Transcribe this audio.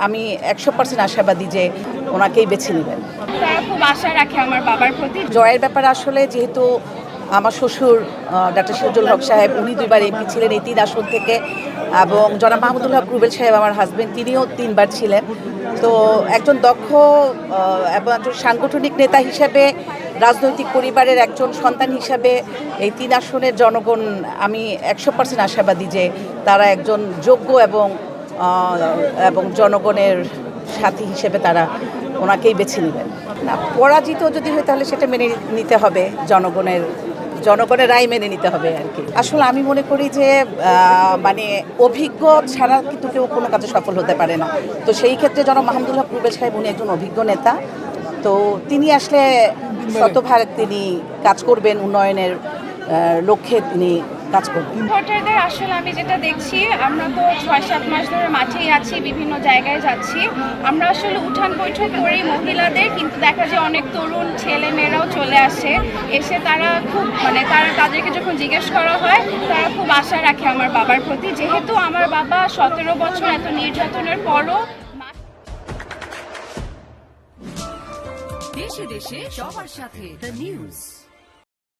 আমি 100% আশাবাদী যে ওনাকেই বেছে নেবেন। তারা খুব আশা রাখে আমার বাবার প্রতি। জয়ের ব্যাপারে আসলে যেহেতু আমার শ্বশুর ডক্টর সিরাজুল হক সাহেব উনি 2বার এমপি ছিলেন এই 3 আসন থেকে, এবং জনাব মাহমুদুল হক রুবেল সাহেব আমার হাজবেন্ড তিনিও 3বার ছিলেন। তো একজন দক্ষ এবং একজন সাংগঠনিক নেতা হিসেবে, রাজনৈতিক পরিবারের একজন সন্তান হিসাবে এই 3 আসনের জনগণ, আমি 100% আশাবাদী যে তারা একজন যোগ্য এবং জনগণের সাথী হিসেবে তারা ওনাকেই বেছে নেবেন। না, পরাজিত যদি হয় তাহলে সেটা মেনে নিতে হবে, জনগণের রায় মেনে নিতে হবে আর কি। আসলে আমি মনে করি যে মানে অভিজ্ঞ ছাড়া কিন্তু কেউ কোনো কাজে সফল হতে পারে না। তো সেই ক্ষেত্রে জনাব মাহমুদুল হক রুবেল সাহেব উনি একজন অভিজ্ঞ নেতা। তো তিনি আসলে শতভাগ তিনি কাজ করবেন, উন্নয়নের লক্ষ্যে তিনি কাজ করবেন। ভোটারদের আসলে আমি যেটা দেখছি, আমরা তো 6-7 মাস ধরে মাঠেই আছি, বিভিন্ন জায়গায় যাচ্ছি। আমরা আসলে উঠান বৈঠক করি মহিলাদের, কিন্তু দেখা যায় অনেক তরুণ ছেলে মেয়েরাও চলে আসে। এসে তারা খুব তাদেরকে যখন জিজ্ঞেস করা হয়, তারা খুব আশা রাখে আমার বাবার প্রতি। যেহেতু আমার বাবা 17 বছর এত নির্যাতনের পরও দেশে দেশে সবার সাথে দ্য নিউজ।